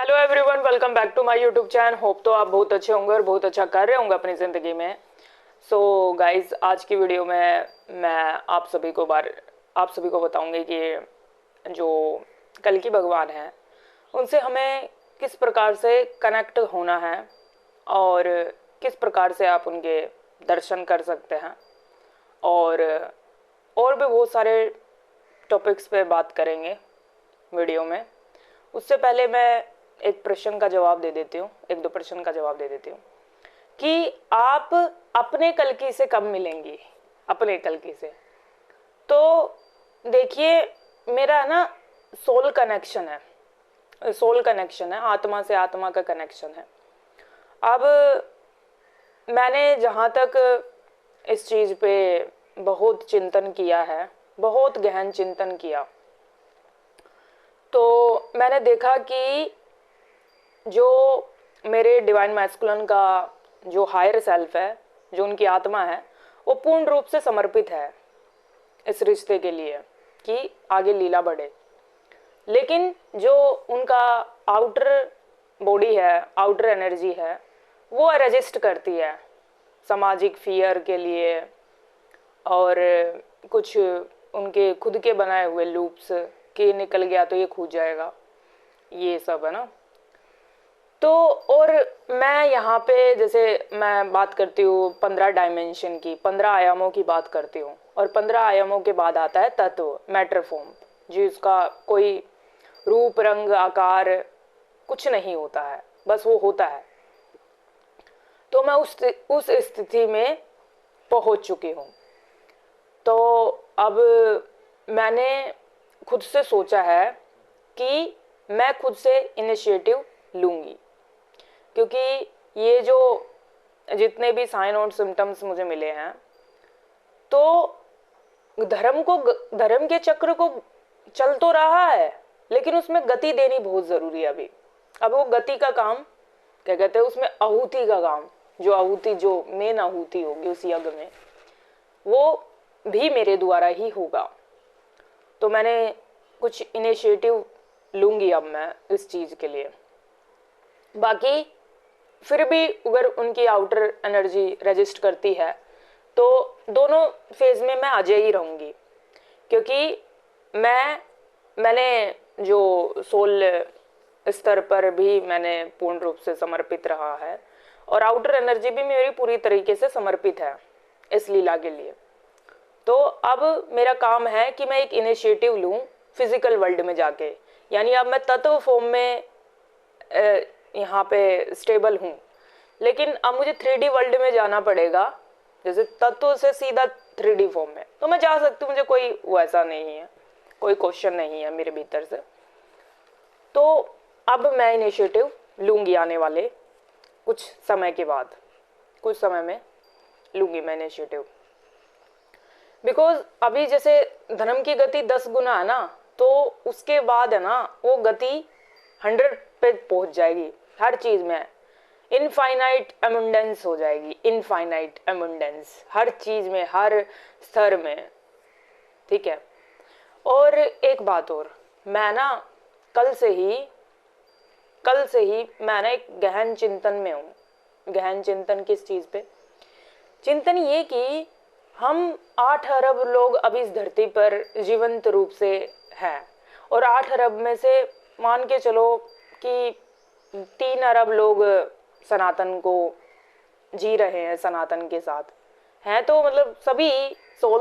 Hello everyone, welcome back to my YouTube channel. Hope तो आप बहुत अच्छे होंगे और बहुत अच्छा कर रहे होंगे अपनी ज़िंदगी में। सो गाइस, आज की वीडियो में मैं आप सभी को बताऊंगी कि जो कल्कि भगवान हैं उनसे हमें किस प्रकार से कनेक्ट होना है और किस प्रकार से आप उनके दर्शन कर सकते हैं, और भी बहुत सारे टॉपिक्स पे बात करेंगे वीडियो में। उससे पहले मैं एक प्रश्न का जवाब दे देती हूँ, एक दो प्रश्न का जवाब दे देती हूँ कि आप अपने कल्कि से कब मिलेंगी। अपने कल्कि से तो देखिए, मेरा ना सोल कनेक्शन है, आत्मा से आत्मा का कनेक्शन है। अब मैंने जहाँ तक इस चीज़ पे बहुत चिंतन किया है, बहुत गहन चिंतन किया, तो मैंने देखा कि जो मेरे डिवाइन मैस्कुलिन का जो हायर सेल्फ है, जो उनकी आत्मा है, वो पूर्ण रूप से समर्पित है इस रिश्ते के लिए कि आगे लीला बढ़े। लेकिन जो उनका आउटर बॉडी है, आउटर एनर्जी है, वो रेजिस्ट करती है सामाजिक फियर के लिए, और कुछ उनके खुद के बनाए हुए लूप्स कि निकल गया तो ये खो जाएगा, ये सब है ना। तो और मैं यहाँ पे जैसे मैं बात करती हूँ 15 डायमेंशन की, 15 आयामों की बात करती हूँ, और 15 आयामों के बाद आता है तत्व, मैटर फॉर्म, जिसका कोई रूप रंग आकार कुछ नहीं होता है, बस वो होता है। तो मैं उस स्थिति में पहुँच चुकी हूँ। तो अब मैंने खुद से सोचा है कि मैं खुद से इनिशिएटिव लूँगी, क्योंकि ये जो जितने भी साइन और सिम्टम्स मुझे मिले हैं, तो धर्म के चक्र को चल तो रहा है, लेकिन उसमें गति देनी बहुत ज़रूरी है अभी। अब वो गति का काम क्या कहते हैं, उसमें आहुति का काम, जो मेन आहुति होगी उस यज्ञ में, वो भी मेरे द्वारा ही होगा। तो मैंने कुछ इनिशिएटिव लूँगी अब मैं इस चीज़ के लिए। बाकी फिर भी अगर उनकी आउटर एनर्जी रेजिस्ट करती है तो दोनों फेज में मैं अजय ही रहूँगी, क्योंकि मैंने जो सोल स्तर पर भी मैंने पूर्ण रूप से समर्पित रहा है, और आउटर एनर्जी भी मेरी पूरी तरीके से समर्पित है इस लीला के लिए। तो अब मेरा काम है कि मैं एक इनिशिएटिव लूँ फिजिकल वर्ल्ड में जाके, यानी अब मैं तत्व फॉर्म में यहाँ पे स्टेबल हूँ, लेकिन अब मुझे 3D वर्ल्ड में जाना पड़ेगा। जैसे तत्व से सीधा 3D फॉर्म में तो मैं जा सकती हूँ, मुझे कोई वैसा नहीं है, कोई क्वेश्चन नहीं है मेरे भीतर से। तो अब मैं इनिशिएटिव लूँगी आने वाले कुछ समय के बाद, कुछ समय में लूँगी मैं इनिशिएटिव। बिकॉज अभी जैसे धर्म की गति 10 गुना है ना, तो उसके बाद है ना वो गति 100 पे पहुँच जाएगी हर चीज़ में। इनफाइनाइट अबंडेंस हो जाएगी, इनफाइनाइट अबंडेंस हर चीज़ में, हर स्तर में, ठीक है। और एक बात और, मैं ना कल से ही मैं ना एक गहन चिंतन में हूँ। गहन चिंतन किस चीज़ पे? चिंतन ये कि हम 8 अरब लोग अभी इस धरती पर जीवंत रूप से हैं, और 8 अरब में से मान के चलो कि 3 अरब लोग सनातन को जी रहे हैं, सनातन के साथ हैं, तो मतलब सभी सोल।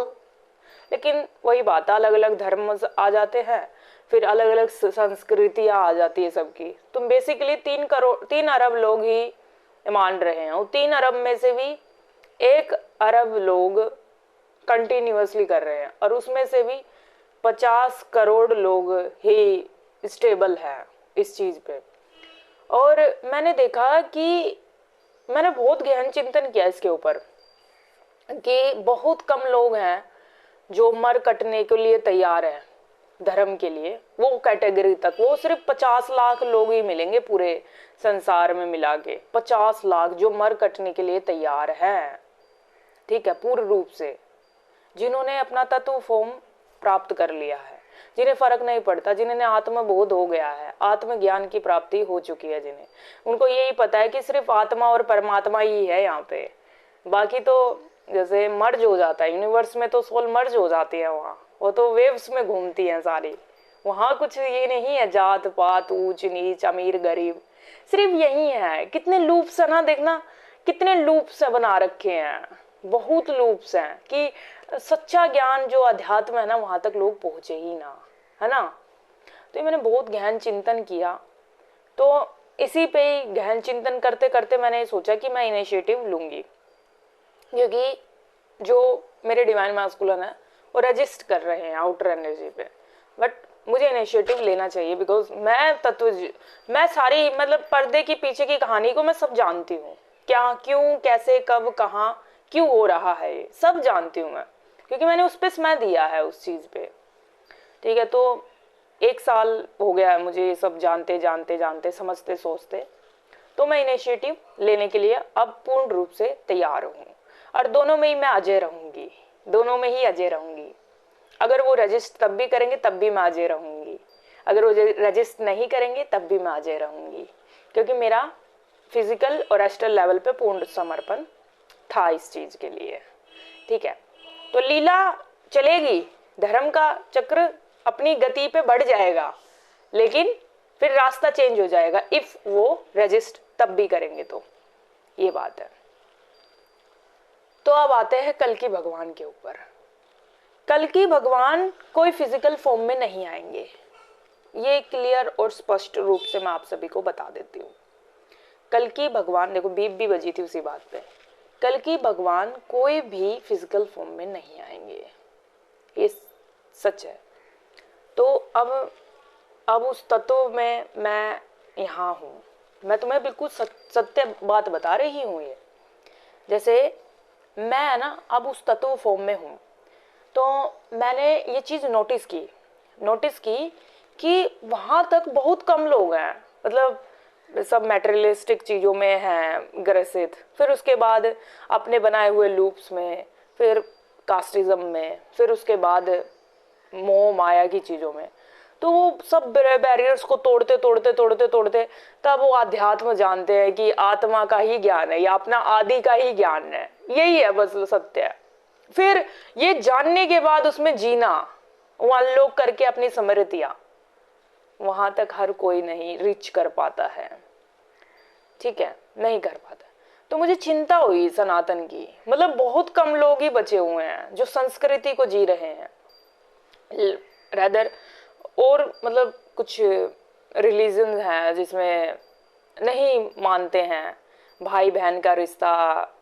लेकिन वही बात, अलग अलग धर्म आ जाते हैं, फिर अलग अलग संस्कृतियाँ आ जाती है सबकी। तो बेसिकली 3 अरब लोग ही मान रहे हैं, और 3 अरब में से भी 1 अरब लोग कंटिन्यूअसली कर रहे हैं, और उसमें से भी 50 करोड़ लोग ही स्टेबल है इस चीज़ पे। और मैंने देखा कि मैंने बहुत गहन चिंतन किया इसके ऊपर कि बहुत कम लोग हैं जो मर कटने के लिए तैयार हैं धर्म के लिए, वो कैटेगरी तक। वो सिर्फ 50 लाख लोग ही मिलेंगे पूरे संसार में मिला के, 50 लाख जो मर कटने के लिए तैयार हैं, ठीक है, पूर्ण रूप से, जिन्होंने अपना तत्व फॉर्म प्राप्त कर लिया है। जिन्हें फर्क नहीं पड़ता, जिन्हें आत्मबोध हो गया है, आत्मज्ञान की प्राप्ति हो चुकी है, जिन्हें उनको यही पता है कि सिर्फ आत्मा और परमात्मा ही है यहाँ पे, बाकी तो जैसे मर्ज हो जाता है यूनिवर्स में, तो सोल मर्ज हो जाती है वहाँ, वो तो वेव्स में घूमती हैं सारी, वहाँ कुछ ये नहीं है जात पात ऊंच नीच अमीर गरीब, सिर्फ यही है। कितने लूप्स है ना, देखना कितने लूप्स बना रखे हैं, बहुत लूप्स हैं कि सच्चा ज्ञान जो अध्यात्म है ना वहां तक लोग पहुंचे ही ना, है ना। तो ये मैंने बहुत गहन चिंतन किया, तो इसी पे ही गहन चिंतन करते करते मैंने सोचा कि मैं इनिशिएटिव लूंगी, क्योंकि जो मेरे डिवाइन मैस्कुलिन है वो रजिस्ट कर रहे हैं आउटर एनर्जी पे, बट मुझे इनिशिएटिव लेना चाहिए, बिकॉज मैं सारी मतलब पर्दे की पीछे की कहानी को मैं सब जानती हूँ, क्या क्यों कैसे कब कहाँ क्यों हो रहा है ये सब जानती हूँ मैं, क्योंकि मैंने उस पर समय दिया है उस चीज़ पे, ठीक है। तो 1 साल हो गया है मुझे ये सब जानते जानते जानते समझते सोचते, तो मैं इनिशिएटिव लेने के लिए अब पूर्ण रूप से तैयार हूँ, और दोनों में ही मैं अजय रहूँगी, दोनों में ही अजय रहूँगी। अगर वो रजिस्ट तब भी करेंगे तब भी मैं अजय रहूँगी, अगर वो रजिस्ट नहीं करेंगे तब भी मैं अजय रहूँगी, क्योंकि मेरा फिजिकल और एस्ट्रल लेवल पे पूर्ण समर्पण था इस चीज़ के लिए, ठीक है। तो लीला चलेगी, धर्म का चक्र अपनी गति पे बढ़ जाएगा, लेकिन फिर रास्ता चेंज हो जाएगा इफ वो रजिस्ट तब भी करेंगे, तो ये बात है। तो अब आते हैं कल की भगवान के ऊपर। कल की भगवान कोई फिजिकल फॉर्म में नहीं आएंगे, ये क्लियर और स्पष्ट रूप से मैं आप सभी को बता देती हूँ। कल की भगवान, देखो बीप भी बजी थी उसी बात पे, कल की भगवान कोई भी फिजिकल फॉर्म में नहीं आएंगे, ये सच है। तो अब उस तत्व में मैं यहाँ हूँ, मैं तुम्हें बिल्कुल सत्य बात बता रही हूँ। ये जैसे मैं ना अब उस तत्व फॉर्म में हूँ, तो मैंने ये चीज़ नोटिस की कि वहाँ तक बहुत कम लोग हैं, मतलब सब मैटेरियलिस्टिक चीज़ों में हैं ग्रसित, फिर उसके बाद अपने बनाए हुए लूप्स में, फिर कास्टिज्म में, फिर उसके बाद मोह माया की चीज़ों में, तो वो सब बैरियर्स को तोड़ते तोड़ते तोड़ते तोड़ते तब वो अध्यात्म जानते हैं कि आत्मा का ही ज्ञान है या अपना आदि का ही ज्ञान है, यही है बस सत्य है। फिर ये जानने के बाद उसमें जीना, वो अनलॉक करके अपनी स्मृतियां, वहां तक हर कोई नहीं रीच कर पाता है, ठीक है, नहीं कर पाता। तो मुझे चिंता हुई सनातन की, मतलब बहुत कम लोग ही बचे हुए हैं जो संस्कृति को जी रहे हैं, रेदर और मतलब कुछ रिलीजन हैं जिसमें नहीं मानते हैं भाई बहन का रिश्ता,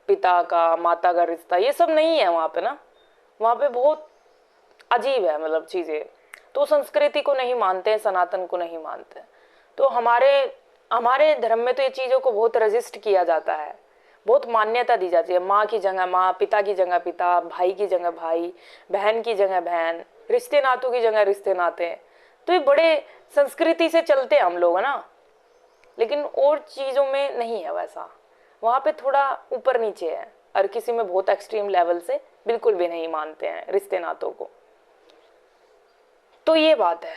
पिता का माता का रिश्ता, ये सब नहीं है वहाँ पे ना, वहाँ पे बहुत अजीब है मतलब चीज़ें, तो संस्कृति को नहीं मानते हैं, सनातन को नहीं मानते हैं। तो हमारे धर्म में तो ये चीज़ों को बहुत रजिस्ट किया जाता है, बहुत मान्यता दी जाती है, माँ की जगह माँ, पिता की जगह पिता, भाई की जगह भाई, बहन की जगह बहन, रिश्ते नातों की जगह रिश्ते नाते, तो ये बड़े संस्कृति से चलते हैं हम लोग, है ना। लेकिन और चीज़ों में नहीं है वैसा, वहाँ पे थोड़ा ऊपर नीचे है, और किसी में बहुत एक्सट्रीम लेवल से बिल्कुल भी नहीं मानते हैं रिश्ते नातों को। तो ये बात है।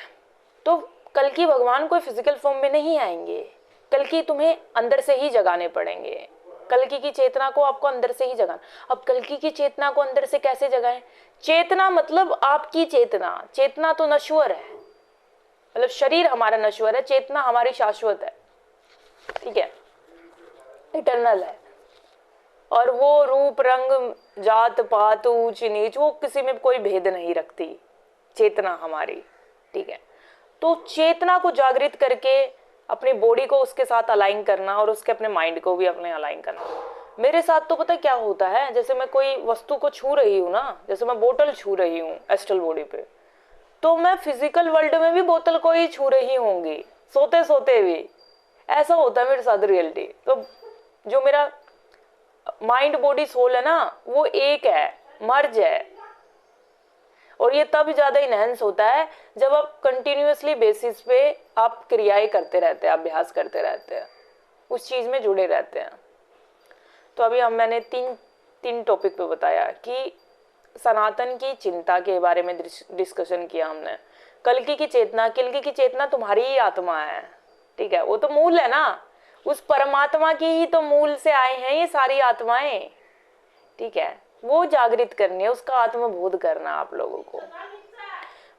तो कल की भगवान कोई फिजिकल फॉर्म में नहीं आएंगे, कल की तुम्हें अंदर से ही जगाने पड़ेंगे, कल की चेतना को आपको अंदर से ही जगाना। अब कल की चेतना को अंदर से कैसे जगाएं? चेतना मतलब आपकी चेतना, चेतना तो नश्वर है, मतलब शरीर हमारा नश्वर है, चेतना हमारी शाश्वत है, ठीक है, इटर्नल है। और वो रूप रंग जात पात ऊंच नीच वो किसी में कोई भेद नहीं रखती चेतना हमारी, ठीक है। तो चेतना को जागृत करके अपनी बॉडी को उसके साथ अलाइन करना और उसके अपने माइंड को भी अपने अलाइन करना। मेरे साथ तो पता क्या होता है, जैसे मैं कोई वस्तु को छू रही हूँ ना, जैसे मैं बोतल छू रही हूँ एस्ट्रल बॉडी पे, तो मैं फिजिकल वर्ल्ड में भी बोतल को ही छू रही होंगी, सोते सोते भी ऐसा होता है मेरे साथ रियलिटी। तो जो मेरा माइंड बॉडी सोल है ना, वो एक है, मर्ज है, और ये तब ज़्यादा इनहेंस होता है जब आप कंटिन्यूअसली बेसिस पे आप क्रियाएं करते रहते हैं, अभ्यास करते रहते हैं, उस चीज़ में जुड़े रहते हैं। तो अभी मैंने तीन टॉपिक पे बताया कि सनातन की चिंता के बारे में डिस्कशन किया हमने, कल्कि की चेतना तुम्हारी ही आत्मा है, ठीक है। वो तो मूल है ना, उस परमात्मा की ही तो मूल से आए हैं ये सारी आत्माएं, ठीक है। वो जागृत करनी है, उसका आत्मबोध करना आप लोगों को।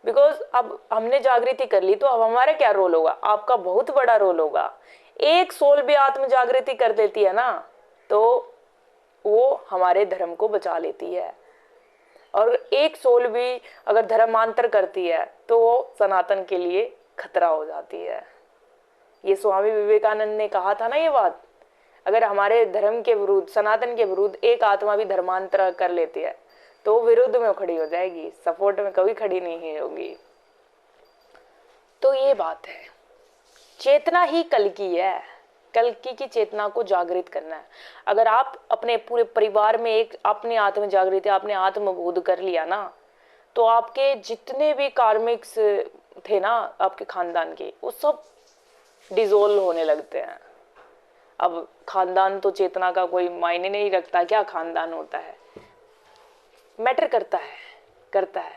बिकॉज अब हमने जागृति कर ली तो अब हमारा क्या रोल होगा, आपका बहुत बड़ा रोल होगा। एक सोल भी आत्म जागृति कर देती है ना तो वो हमारे धर्म को बचा लेती है, और एक सोल भी अगर धर्मांतर करती है तो वो सनातन के लिए खतरा हो जाती है। ये स्वामी विवेकानंद ने कहा था ना ये बात, अगर हमारे धर्म के विरुद्ध, सनातन के विरुद्ध एक आत्मा भी धर्मांतर कर लेती है तो विरुद्ध में खड़ी हो जाएगी, सपोर्ट में कभी खड़ी नहीं होगी। तो ये बात है, चेतना ही कल्कि है, कल्कि की चेतना को जागृत करना है। अगर आप अपने पूरे परिवार में एक अपने आत्म जागृति, आपने आत्मबोध कर लिया ना, तो आपके जितने भी कार्मिक्स थे ना आपके खानदान के, वो सब डिसोल्व होने लगते हैं। अब खानदान तो चेतना का कोई मायने नहीं रखता, क्या खानदान होता है, मैटर करता है।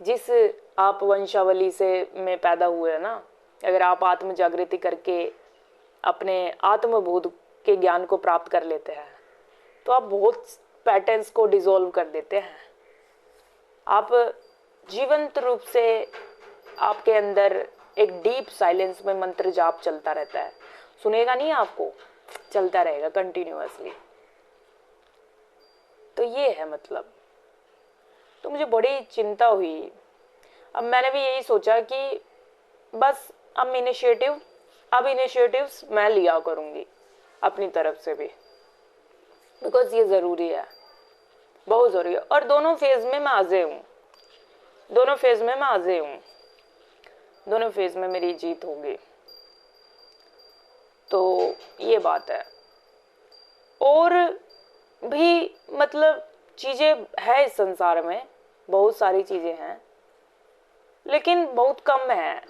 जिस आप वंशावली से में पैदा हुए हैं ना, अगर आप आत्म जागृति करके अपने आत्मबोध के ज्ञान को प्राप्त कर लेते हैं तो आप बहुत पैटर्न्स को डिसॉल्व कर देते हैं। आप जीवंत रूप से, आपके अंदर एक डीप साइलेंस में मंत्र जाप चलता रहता है, सुनेगा नहीं आपको, चलता रहेगा कंटिन्यूअसली। तो ये है मतलब। तो मुझे बड़ी चिंता हुई। अब मैंने भी यही सोचा कि बस अब इनिशिएटिव्स मैं लिया करूँगी अपनी तरफ से भी, बिकॉज ये ज़रूरी है, बहुत ज़रूरी है। और दोनों फेज़ में मैं आज़े हूँ, दोनों फेज़ में मेरी जीत होगी। तो ये बात है। और भी मतलब चीज़ें हैं इस संसार में, बहुत सारी चीज़ें हैं, लेकिन बहुत कम है।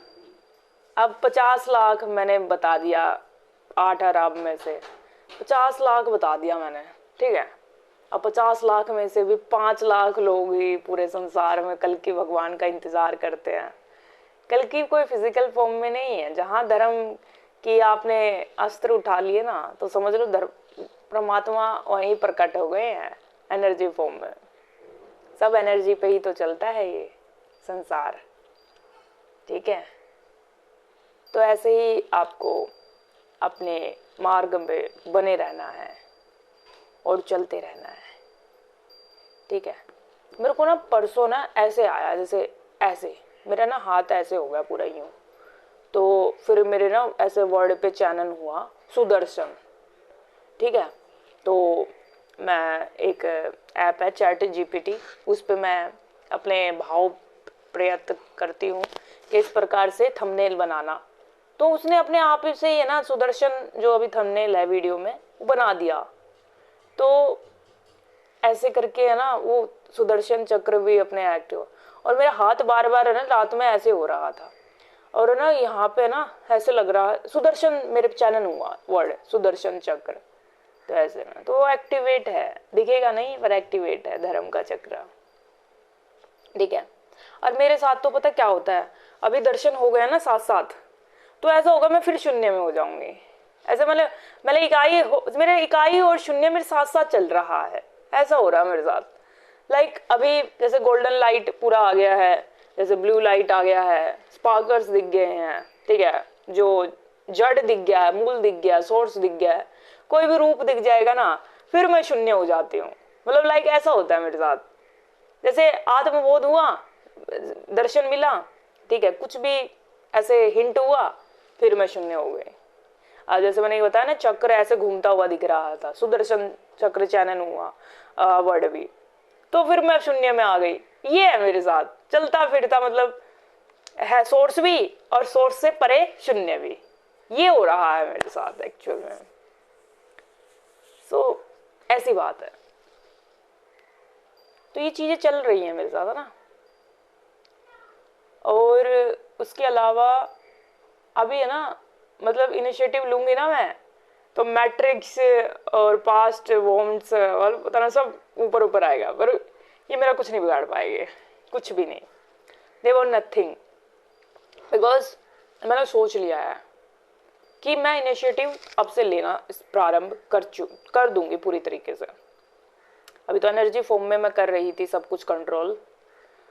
अब 50 लाख मैंने बता दिया, 8 अरब में से 50 लाख बता दिया मैंने, ठीक है। अब 50 लाख में से भी 5 लाख लोग ही पूरे संसार में कल्कि भगवान का इंतज़ार करते हैं। कल्कि कोई फिजिकल फॉर्म में नहीं है। जहाँ धर्म की आपने अस्त्र उठा लिए ना, तो समझ लो परमात्मा वहीं प्रकट हो गए हैं एनर्जी फॉर्म में। सब एनर्जी पे ही तो चलता है ये संसार, ठीक है। तो ऐसे ही आपको अपने मार्ग में बने रहना है और चलते रहना है, ठीक है। मेरे को ना परसों ना ऐसे आया, जैसे ऐसे मेरा ना हाथ ऐसे हो गया पूरा यूँ, तो फिर मेरे ना ऐसे वर्ड पे चैनल हुआ सुदर्शन, ठीक है। तो मैं एक ऐप है चैट जीपीटी, उस पे मैं अपने भाव प्रयत्न करती हूँ कि इस प्रकार से थंबनेल बनाना। तो उसने अपने आप से ये ना सुदर्शन जो अभी थंबनेल है वीडियो में वो बना दिया। तो ऐसे करके है ना वो सुदर्शन चक्र भी अपने एक्टिव। और मेरा हाथ बार बार है ना रात में ऐसे हो रहा था, और ना यहाँ पे ना ऐसे लग रहा है सुदर्शन, मेरे चैनल हुआ वर्ड सुदर्शन चक्र। तो ऐसे ना तो एक्टिवेट है, दिखेगा नहीं पर एक्टिवेट है धर्म का चक्र, ठीक है। और मेरे साथ तो पता क्या होता है, अभी दर्शन हो गया ना साथ साथ, तो ऐसा होगा मैं फिर शून्य में हो जाऊंगी। ऐसे मतलब मेरे इकाई और शून्य मेरे साथ साथ चल रहा है, ऐसा हो रहा है मेरे साथ। लाइक अभी जैसे गोल्डन लाइट पूरा आ गया है, जैसे ब्लू लाइट आ गया है, स्पार्कर्स दिख गए हैं, ठीक है। जो जड़ दिख गया है, मूल दिख गया, सोर्स दिख गया है, कोई भी रूप दिख जाएगा ना, फिर मैं शून्य हो जाती हूँ। मतलब लाइक ऐसा होता है मेरे साथ। जैसे आत्मबोध हुआ, दर्शन मिला, ठीक है, कुछ भी ऐसे हिंट हुआ, फिर मैं शून्य हो गई। आज जैसे मैंने बताया ना चक्र ऐसे घूमता हुआ दिख रहा था, सुदर्शन चक्र चैनल हुआ वर्ड भी, तो फिर मैं शून्य में आ गई। ये है मेरे साथ चलता फिरता, मतलब है सोर्स भी और सोर्स से परे शून्य भी, ये हो रहा है मेरे साथ एक्चुअल में। सो ऐसी बात है। तो ये चीजें चल रही हैं मेरे साथ, है ना। और उसके अलावा अभी है ना, मतलब इनिशिएटिव लूंगी ना मैं, तो मैट्रिक्स और पास्ट वॉन्ट्स और पता ना सब ऊपर ऊपर आएगा, पर ये मेरा कुछ नहीं बिगाड़ पाएंगे, कुछ भी नहीं। दे वॉन्ट नथिंग, बिकॉज मैंने सोच लिया है कि मैं इनिशिएटिव अब से लेना प्रारंभ कर दूंगी पूरी तरीके से। अभी तो एनर्जी फॉर्म में मैं कर रही थी सब कुछ कंट्रोल,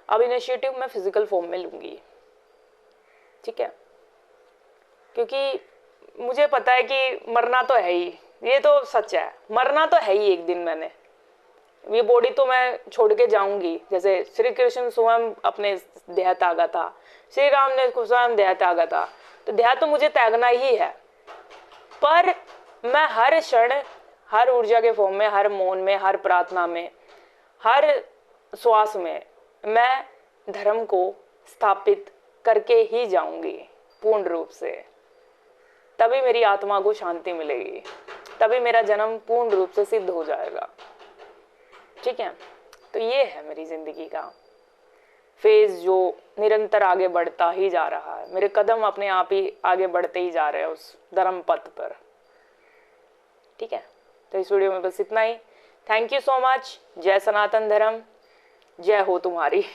अब इनिशिएटिव मैं फिजिकल फॉर्म में लूंगी, ठीक है। क्योंकि मुझे पता है कि मरना तो है ही, ये तो सच है, मरना तो है ही एक दिन। मैंने ये बॉडी तो मैं छोड़ के जाऊंगी। जैसे श्री कृष्ण स्वयं अपने देह त्यागा था, श्री राम ने स्वयं देह त्यागा था, तो देह तो मुझे त्यागना ही है। पर मैं हर क्षण, हर ऊर्जा के फॉर्म में, हर मौन में, हर प्रार्थना में, हर श्वास में मैं धर्म को स्थापित करके ही जाऊंगी पूर्ण रूप से। तभी मेरी आत्मा को शांति मिलेगी, तभी मेरा जन्म पूर्ण रूप से सिद्ध हो जाएगा, ठीक है। तो ये है मेरी जिंदगी का फेज जो निरंतर आगे बढ़ता ही जा रहा है। मेरे कदम अपने आप ही आगे बढ़ते ही जा रहे हैं उस धर्म पथ पर, ठीक है। तो इस वीडियो में बस इतना ही। Thank you so much. जय सनातन धर्म, जय हो तुम्हारी।